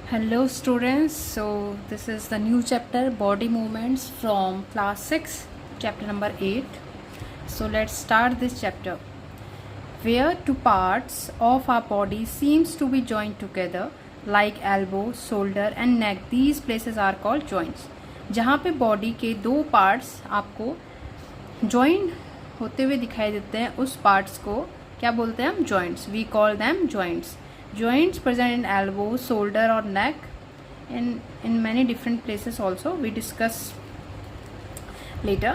Hello students, so this is the new chapter body movements from class 6 chapter number 8. So let's start this chapter. Where two parts of our body seems to be joined together like elbow, shoulder and neck, these places are called joints. जहाँ पे body के दो parts आपको joint होते हुए दिखाई देते हैं उस पार्ट्स को क्या बोलते हैं हम? Joints. We call them joints. Joints present in elbow, shoulder or neck, in many different places also we discuss later.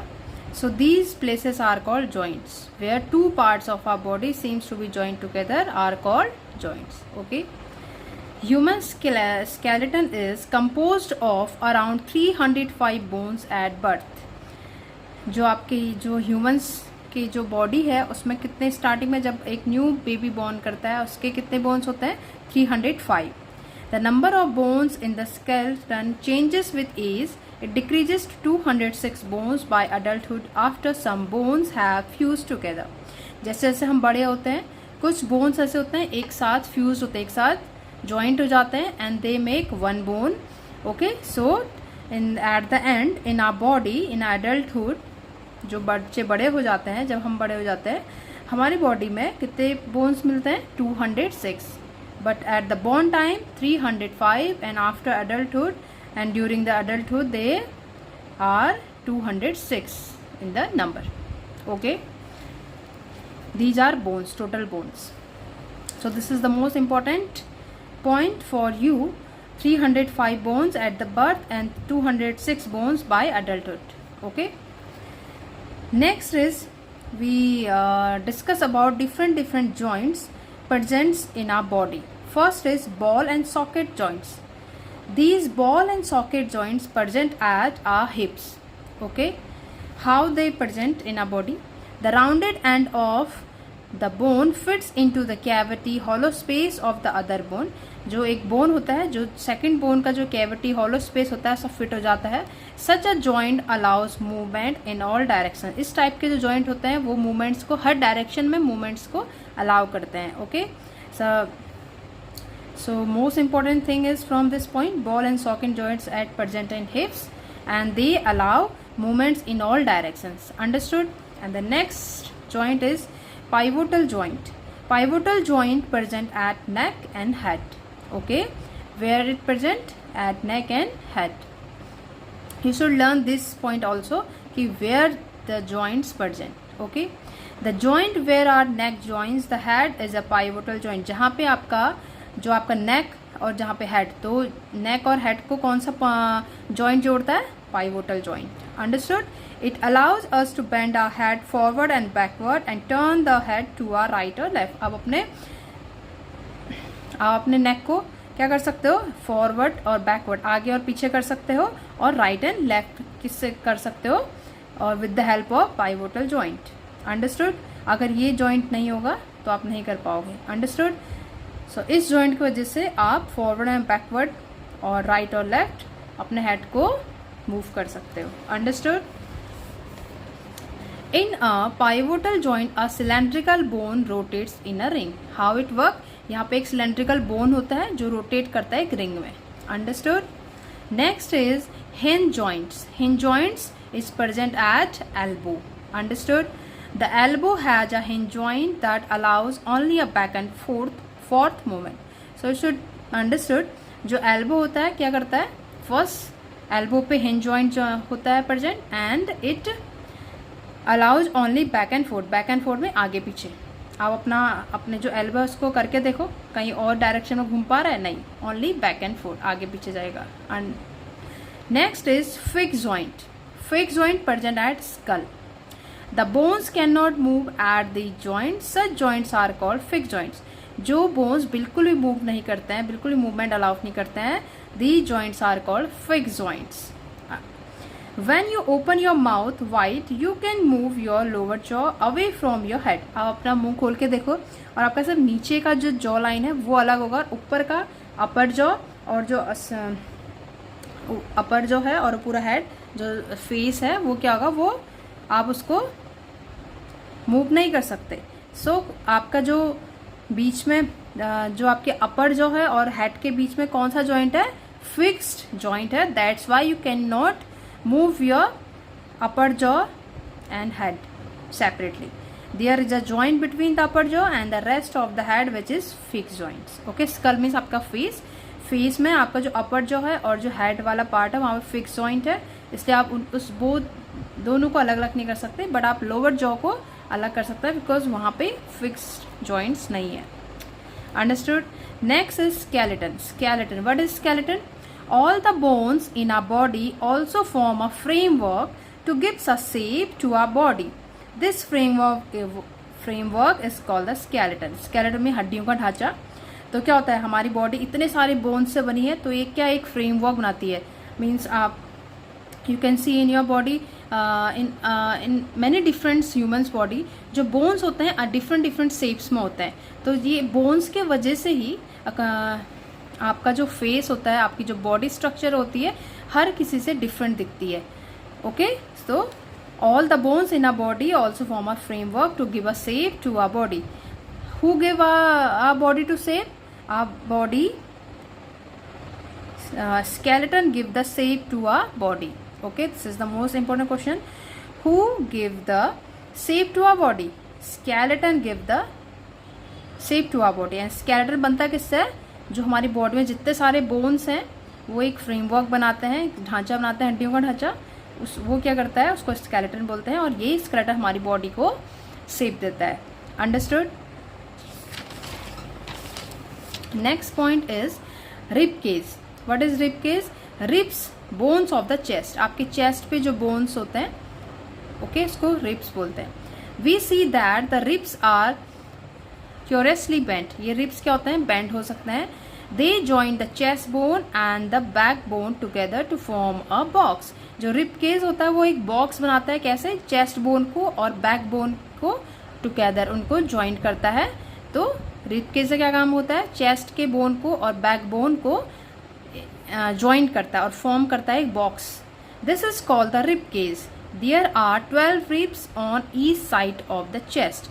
So these places are called joints. Where two parts of our body seems to be joined together are called joints. Okay. Human skeleton is composed of around 305 bones at birth. जो आपकी जो humans की जो body है उसमें कितने starting में जब एक न्यू बेबी बॉर्न करता है उसके कितने बोन्स होते हैं? 305. The number of bones in the skeleton changes with age. It decreases to 206 bones by adulthood after some bones have fuse together. जैसे जैसे हम बड़े होते हैं कुछ बोन्स ऐसे होते हैं एक साथ फ्यूज होते हैं, एक साथ जॉइंट हो जाते हैं and they make one bone. Okay, so in at the end in our body in adulthood जो बच्चे बड़े हो जाते हैं, जब हम बड़े हो जाते हैं हमारी बॉडी में कितने बोन्स मिलते हैं? 206. But at the born time 305 and after adulthood and during the adulthood they are 206 in the number. Okay, these are bones, total bones. So this is the most important point for you. 305 bones at the birth and 206 bones by adulthood. Okay. Next is we discuss about different joints present in our body. First is ball and socket joints. These ball and socket joints present at our hips. Okay, how they present in our body? The rounded end of the bone fits into the cavity hollow space of the other bone. जो एक bone होता है, जो second bone का जो cavity hollow space होता है सब फिट हो जाता है. Such a joint allows movement in all direction. इस टाइप के जो जॉइंट होते हैं वो मूवमेंट्स को हर डायरेक्शन में मूवमेंट्स को अलाउ करते हैं. Okay, so most important thing is from this point ball and socket joints at present in hips and they allow movements in all directions. Understood? And the next joint is pivotal joint. Pivotal joint present at neck and head. Okay, where it present? At neck and head. You should learn this point also कि where the joints present. Okay, the joint where our neck joins the head is a pivotal joint. जहाँ पे आपका जो आपका neck और जहाँ पे head, तो neck और head को कौन सा joint जोड़ता है? Pivotal joint. Understood? It allows us to bend our head forward and backward and turn the head to our right or left. अब आप अपने नेक को क्या कर सकते हो? फॉरवर्ड और बैकवर्ड, आगे और पीछे कर सकते हो और राइट एंड लेफ्ट किससे कर सकते हो? और with the help of pivotal joint. Understood? अगर ये जॉइंट नहीं होगा तो आप नहीं कर पाओगे. अंडरस्टूड? सो इस जॉइंट की वजह से आप फॉरवर्ड एंड बैकवर्ड और राइट और लेफ्ट अपने हेड को मूव कर सकते हो. Understood? In a pivotal joint, a cylindrical bone rotates in a ring. How it work? यहाँ पे एक cylindrical bone होता है जो rotate करता है एक ring में. Understood? Next is hinge joints. Hinge joints is present at elbow. Understood? The elbow has a hinge joint that allows only a back and forth movement. So you should understood. जो elbow होता है क्या करता है? First elbow पे hinge joint जो होता है present and it allows only back and fourth में आगे पीछे. आप अपने जो एल्बो है उसको करके देखो कहीं और डायरेक्शन में घूम पा रहा है? नहीं, ओनली बैक एंड फोर्थ, आगे पीछे जाएगा. And next is fix joint. Fix joint present at skull. The bones can not move at the joint. Such joints are called fix joints. जो बोन्स बिल्कुल भी मूव नहीं करते हैं, बिल्कुल भी मूवमेंट अलाउ नहीं करते हैं, the joints are called fix joints. When you open your mouth wide, you can move your lower jaw away from your head. आप अपना मुंह खोल के देखो और आपका सिर्फ नीचे का जो जॉ लाइन है वो अलग होगा, ऊपर का अपर जॉ और जो अपर जॉ है और पूरा हेड जो फेस है वो क्या होगा, वो आप उसको मूव नहीं कर सकते. सो आपका जो बीच में जो आपके अपर जॉ है और हेड के बीच में कौन सा जॉइंट है, फिक्स्ड जॉइंट है, that's why you can not move your upper jaw and head separately. There is a joint between the upper jaw and the rest of the head which is fixed joints. Okay, skull means आपका face में आपका जो अपर jaw है और जो head वाला part है वहाँ पे फिक्स जॉइंट है, इसलिए आप उस दोनों को अलग अलग नहीं कर सकते, बट आप लोअर जॉ को अलग कर सकते हैं बिकॉज वहाँ पे फिक्स्ड जॉइंट्स नहीं है. Understood. Next is skeleton. Skeleton, what is skeleton? All the bones in our body also form a framework to gives a shape to our body. This framework is called the skeleton. Skeleton में हड्डियों का ढांचा. तो क्या होता है, हमारी body इतने सारे बोन्स से बनी है, तो ये क्या एक फ्रेमवर्क बनाती है. मीन्स आप you can see in your body in many different humans body जो बोन्स होते हैं डिफरेंट शेप्स में होते हैं. तो ये बोन्स के वजह से ही आपका जो फेस होता है, आपकी जो बॉडी स्ट्रक्चर होती है, हर किसी से डिफरेंट दिखती है. Okay, so all the bones in our body also form a framework to give a shape to our body. Who give our body to shape? Our body skeleton give the shape to our body. Okay, this is the most important question. Who give the shape to our body? Skeleton give the shape to our body. And skeleton बनता है किससे? जो हमारी body में जितने सारे bones हैं वो एक फ्रेमवर्क बनाते हैं, ढांचा बनाते हैं, हड्डियों का ढांचा. वो क्या करता है, उसको स्केलेटन बोलते हैं, और ये स्केलेटन हमारी बॉडी को शेप देता है. Understood. Next point is rib cage. What is rib cage? Ribs, bones of the chest. आपके चेस्ट पे जो बोन्स होते हैं, ओके, इसको रिब्स बोलते हैं. We see that the ribs are curiously bent. ये रिब्स क्या होते हैं, बेंड हो सकते हैं. They join the chest bone and the backbone together to form a box. जो रिब केज होता है वो एक बॉक्स बनाता है. कैसे? चेस्ट बोन को और बैक बोन को टुगेदर उनको ज्वाइन करता है. तो रिब केज से क्या काम होता है, चेस्ट के बोन को और बैक बोन को ज्वाइन करता है और फॉर्म करता है एक box. This is called the rib cage. There are 12 ribs on each side of the chest.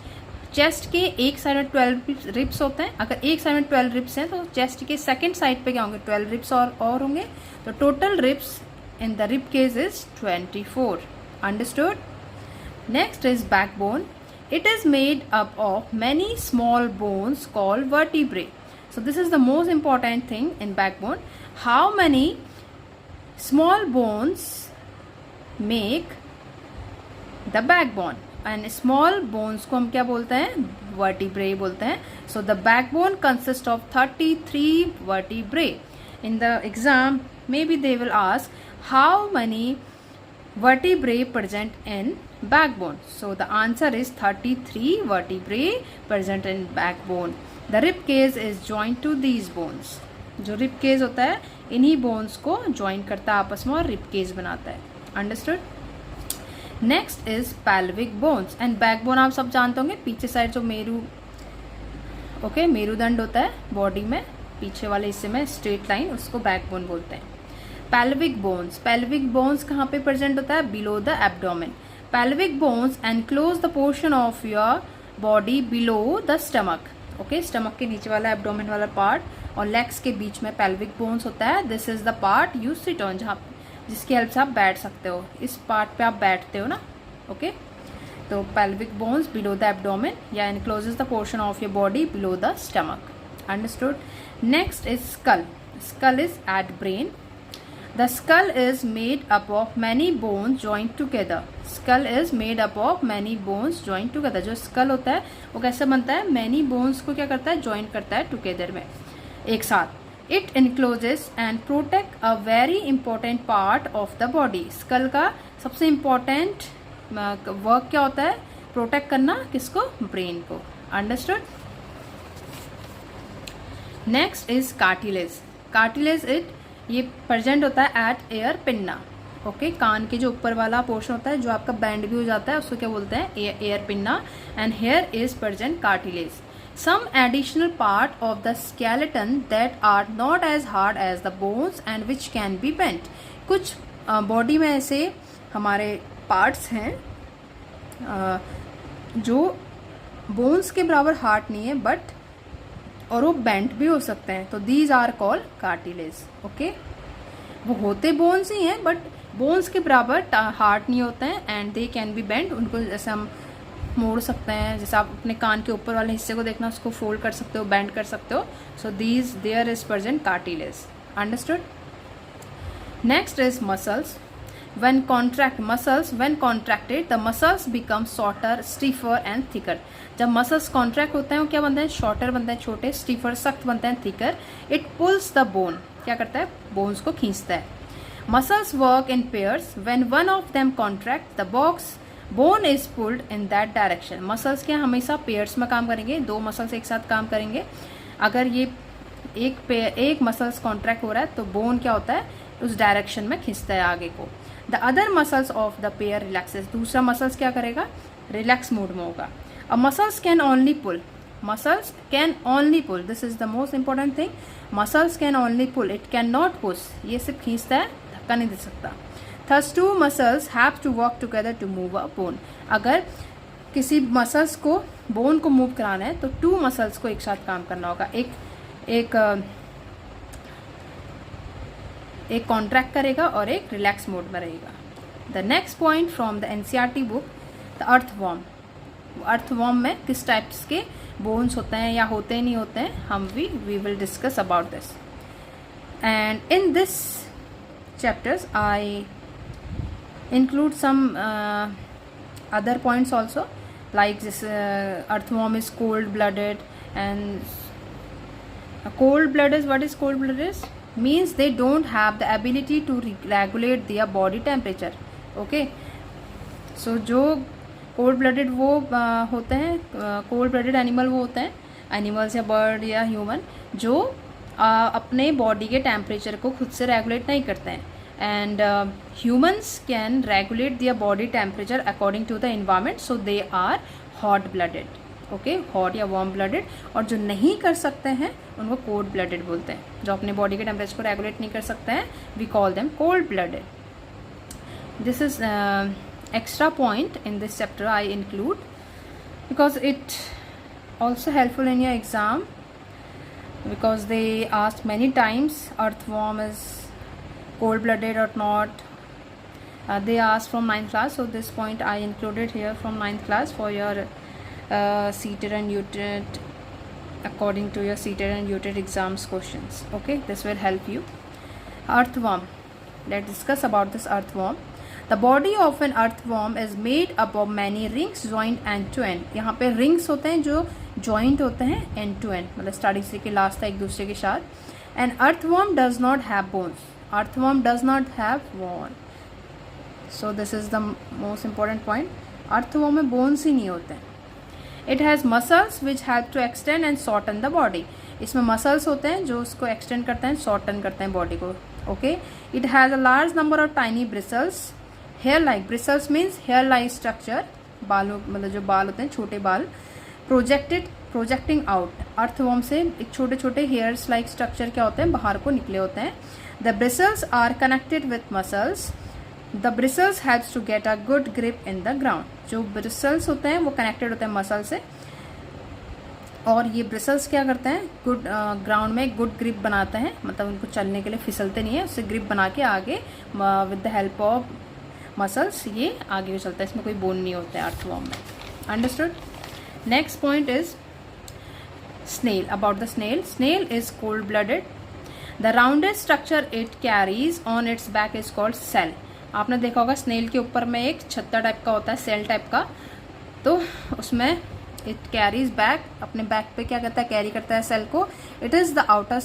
Chest के एक साइड में 12 रिब्स होते हैं. अगर एक साइड में 12 रिब्स हैं तो चेस्ट के सेकंड साइड पे क्या होंगे, 12 रिब्स और होंगे. तो total ribs in the rib cage is 24. Understood? Next is backbone. It is made up of many small bones called vertebrae. So this is the most important thing in backbone. How many small bones make the backbone? And small bones को हम क्या बोलते हैं, vertebrae बोलते हैं. So the backbone consists of 33 vertebrae. In the exam, maybe they will ask how many vertebrae present in backbone. So the answer is 33 vertebrae present in backbone. The rib cage is joined to these bones. जो rib cage होता है इन्हीं bones को join करता है आपस में और rib cage बनाता है. Understood? Next is pelvic bones and backbone. आप सब जानते होंगे, पीछे साइड जो मेरुदंड होता है बॉडी में, पीछे वाले हिस्से में स्ट्रेट लाइन, उसको बैकबोन बोलते हैं. pelvic bones. pelvic bones कहाँ पे प्रेजेंट होता है, below the abdomen. pelvic bones enclose the portion of your body below the stomach. okay, stomach के नीचे वाला abdomen वाला पार्ट और legs के बीच में pelvic bones होता है. this is the part you sit on, जिसकी हेल्प से आप बैठ सकते हो. इस पार्ट पे आप बैठते हो ना. ओके, तो pelvic bones below the abdomen या encloses the portion of your body below the stomach. Understood? Next is skull. Skull is at brain. The skull is made up of many bones joined together. Skull is made up of many bones joined together. जो skull होता है वो कैसे बनता है, many bones को क्या करता है, join करता है together में, एक साथ. It encloses and protect a very important part of the body. Skull का सबसे important work क्या होता है, protect करना किसको, brain को. Understood? Next is cartilage. Cartilage ये प्रेजेंट होता है एट एयर पिन्ना. ओके, कान के जो ऊपर वाला पोर्शन होता है जो आपका बैंड भी हो जाता है उसको क्या बोलते हैं, ear pinna. And here is present cartilage. Some additional part of the skeleton that are not as hard as the bones and which can be bent. कुछ बॉडी में ऐसे हमारे पार्ट्स हैं जो बोन्स के बराबर हार्ड नहीं है बट और वो बेंट भी हो सकते हैं, तो these are called cartilage. Okay, वो होते बोन्स ही हैं बट बोन्स के बराबर हार्ड नहीं होते हैं, and they can be bent, उनको जैसे हम मोड़ सकते हैं, जैसे आप अपने कान के ऊपर वाले हिस्से को देखना, उसको फोल्ड कर सकते हो, बेंड कर सकते हो। So these there is present cartilage. Understood? Next is muscles. when contracted the muscles become shorter, stiffer and thicker। जब मसल्स कॉन्ट्रैक्ट होते हैं वो क्या बनते हैं? शॉर्टर बनते हैं, छोटे, स्टीफर सख्त बनते हैं, thicker. It pulls the bone, क्या करता है? बोन्स को खींचता है। Muscles work in pairs, when one of them contract the bone is pulled in that direction. Muscles क्या हमेशा पेयर्स में काम करेंगे, दो मसल्स एक साथ काम करेंगे। अगर ये एक मसल्स कॉन्ट्रैक्ट हो रहा है तो बोन क्या होता है? उस डायरेक्शन में खींचता है आगे को। The other muscles of the pair relaxes, दूसरा मसल्स क्या करेगा? रिलैक्स मोड में होगा। A muscles can only pull, this is the most important thing. Muscles can only pull, it can not push, ये सिर्फ खींचता है, धक्का नहीं दे सकता। Thus two muscles have to work together to move a bone. अगर किसी मसल्स को बोन को मूव कराना है तो टू मसल्स को एक साथ काम करना होगा। एक कॉन्ट्रैक्ट करेगा और एक रिलैक्स मोड में रहेगा। The next point from the NCERT book, the earthworm. Earthworm में किस टाइप्स के बोन्स होते हैं या होते नहीं होते हैं, we will discuss about this. And in this chapters I include some other points also, like this earthworm is cold blooded, and cold blooded, what is cold blooded? Means they don't have the ability to regulate their body temperature. Okay, so जो cold blooded वो होते हैं, cold blooded animal वो होते हैं, animals या bird या human, जो अपने body के temperature को खुद से regulate नहीं करते हैं। and humans can regulate their body temperature according to the environment, so they are hot blooded। okay, hot या warm blooded। और जो नहीं कर सकते हैं उनको cold blooded बोलते हैं, जो अपने body के temperature को regulate नहीं कर सकते हैं, we call them cold blooded। this is extra point in this chapter I include because it also helpful in your exam, because they ask many times earthworm is cold blooded or not. They asked from 9th class, so this point I included here from 9th class for your CETET and UTET, according to your CETET and UTET exams questions. Okay, this will help you। Earthworm, let's discuss about this earthworm। The body of an earthworm is made up of many rings joined end to end। यहाँ पे rings होते हैं जो joint होते हैं end to end, मतलब starting से के last तक एक दूसरे के साथ। And earthworm does not have bones। earthworm does not have bone, so this is the most important point। earthworm में bones ही नहीं होते हैं। it has muscles which help to extend and shorten the body। इसमें muscles होते हैं जो उसको extend करते हैं, shorten करते हैं body को। okay, it has a large number of tiny bristles, hair like। bristles means hair like structure, बालों मतलब जो बाल होते हैं, छोटे बाल। projecting out, earthworm से एक छोटे छोटे hairs like structure क्या होते हैं, बाहर को निकले होते हैं। The bristles are connected with muscles। The bristles helps to get a good grip in the ground। जो bristles होते हैं वो connected होते हैं muscle से, और ये bristles क्या करते हैं, good ground में good grip बनाते हैं, मतलब उनको चलने के लिए फिसलते नहीं है, उससे grip बना के आगे with the help of muscles ये आगे चलता है। इसमें कोई bone नहीं होता है earthworm में। Understood? Next point is snail। about the snail। snail is cold blooded। The rounded structure it carries on its back is called cell। आपने देखा होगा स्नेल के ऊपर में एक छत्ता टाइप का होता है, सेल टाइप का, तो उसमें it carries back, अपने बैक पे क्या करता है, कैरी करता है सेल को। it is the outer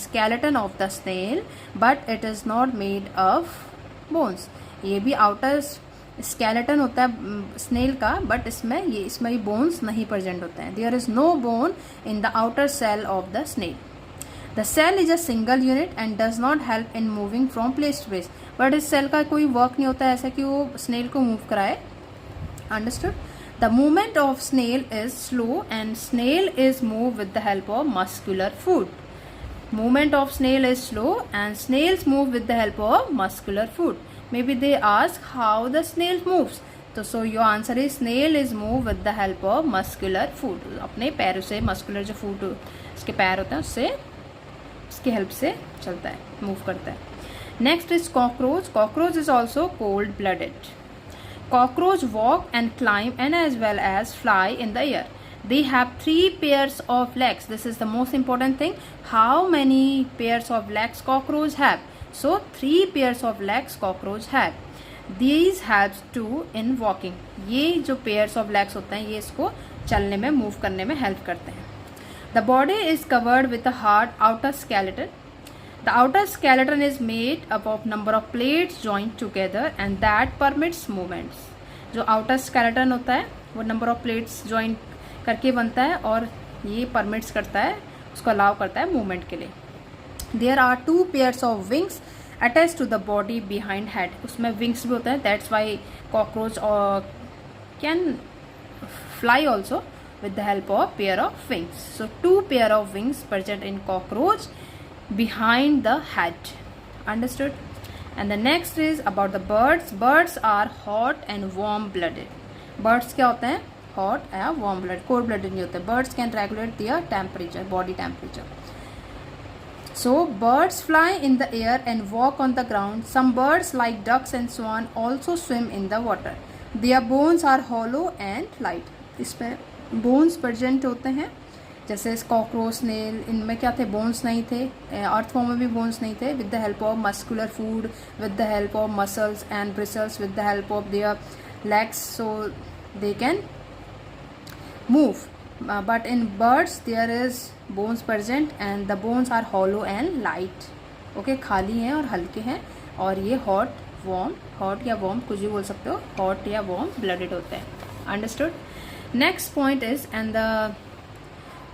skeleton of the snail but it is not made of bones। ये भी आउटर स्केलेटन होता है स्नेल का, बट इसमें बोन्स नहीं प्रेजेंट होते हैं। There is no bone in the outer shell of the snail. The shell is a single unit and does not help in moving from place to place. But इस shell का कोई work नहीं होता है ऐसा कि वो स्नेल को मूव कराए। Understood? The movement of snail is slow and snail is move with the help of muscular foot. Movement of snail is slow and snails move with the help of muscular food। Maybe they ask how the snail moves, so your answer is snail is move with the help of muscular food। अपने पैरों से muscular जो food इसके पैर होते हैं, उससे उसकी हेल्प से चलता है, मूव करता है. Next is cockroach. Cockroach is also cold blooded. Cockroach walk and climb and as well as fly in the air. They have 3 pairs of legs. This is the most important thing. How many pairs of legs cockroach have? So 3 pairs of legs cockroach have. These helps to in walking. ये जो pairs of legs होते हैं ये इसको चलने में, move करने में हेल्प करते हैं. The body is covered with a hard outer skeleton. The outer skeleton is made up of number of plates joined together and that permits movements. जो outer skeleton होता है वो number of plates join करके बनता है और ये permits करता है, उसको allow करता है movement के लिए. There are 2 pairs of wings attached to the body behind head. उसमें wings भी होता है. That's why cockroach can fly also with the help of pair of wings. So 2 pair of wings present in cockroach behind the head. Understood? And the next is about the birds. Birds are hot and warm blooded. Birds क्या होते हैं? Hot या warm blooded. Cold blooded नहीं होते. Birds can regulate their temperature, body temperature. So birds fly in the air and walk on the ground. Some birds like ducks and swan also swim in the water. Their bones are hollow and light. इसमें bones present होते हैं. जैसे cockroach, snail, इनमें क्या थे? Bones नहीं थे. Earthworm में भी बोन्स नहीं थे. With the help of muscular foot, with the help of muscles and bristles, with the help of their legs, so they can move. But in birds there is bones present and the bones are hollow and light. Okay, खाली हैं और हल्के हैं और ये hot, warm, hot या warm कुछ भी बोल सकते हो, हॉट या वार्म ब्लडेड होते हैं. Understood? Next point is, and the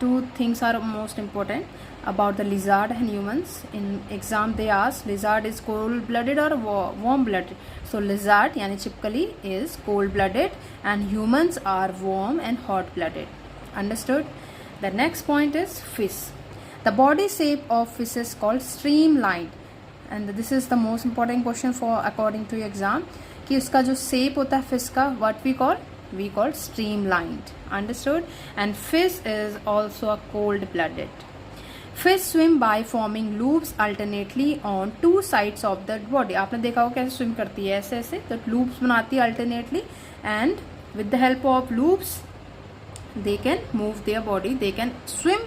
2 things are most important about the lizard and humans. In exam they ask lizard is cold blooded or warm blooded. So lizard यानी छिपकली is cold blooded and humans are warm and hot blooded. Understood? The next point is fish. The body shape of fish is called streamlined and this is the most important question for according to your exam कि उसका जो shape होता है fish का, what we call streamlined. Understood? And fish is also a cold blooded. Fish swim by forming loops alternately on 2 sides of the body. आपने देखा हो कैसे swim करती है, ऐसे ऐसे, तो loops बनाती है alternately and with the help of loops they can move their body, they can swim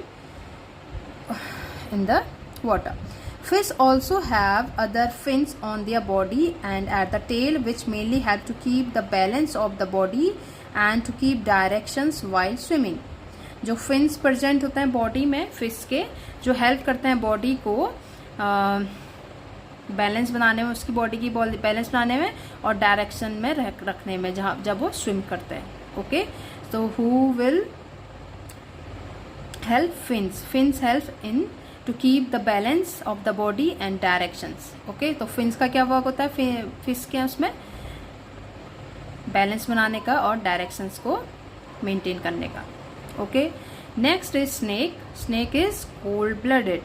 in the water. Fish also have other fins on their body and at the tail which mainly help to keep the balance of the body and to keep directions while swimming. जो fins present होते हैं body में fish के, जो help करते हैं body को balance बनाने में, उसकी बॉडी की बैलेंस बनाने में और डायरेक्शन में रखने में जहाँ जब वो स्विम करते हैं. ओके, तो who will help? Fins help in to keep the balance of the body and directions. Okay, तो फिन्स का क्या वर्क होता है फिश के? उसमें बैलेंस बनाने का और डायरेक्शंस को मेंटेन करने का. Okay, next is snake. Snake is cold blooded.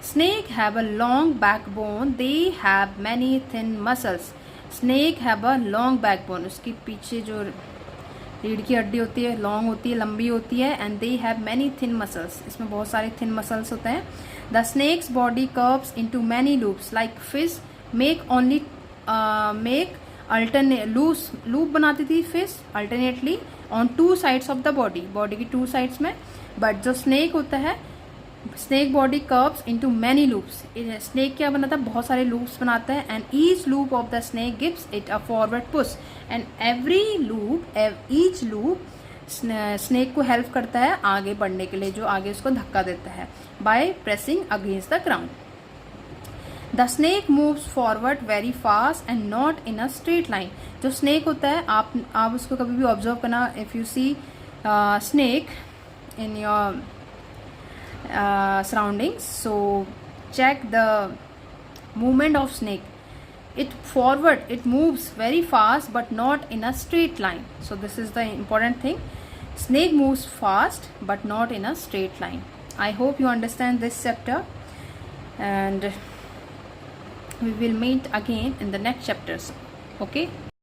Snake have a long backbone, they have many thin muscles. Snake have a long backbone, उसके पीछे जो रीढ़ की हड्डी होती है लॉन्ग होती है, लंबी होती है. And they have many thin muscles, इसमें बहुत सारे थिन मसल्स होते हैं. The snake's body curves into many loops like fish make only loop बनाती थी fish alternately on 2 sides of the body, body की 2 साइड्स में. बट जो स्नेक होता है, snake body curves into many loops. Snake क्या बनाता है? बहुत सारे लूप्स बनाता है. And each loop of the snake gives it a forward push and each loop snake को हेल्प करता है आगे बढ़ने के लिए, जो आगे उसको धक्का देता है by pressing against the ground. The snake moves forward very fast and not in a straight line. जो स्नेक होता है आप उसको कभी भी ऑब्जर्व करना. If you see snake in your surroundings, so check the movement of snake. It moves very fast but not in a straight line. So this is the important thing. Snake moves fast but not in a straight line. I hope you understand this chapter and we will meet again in the next chapters. Okay.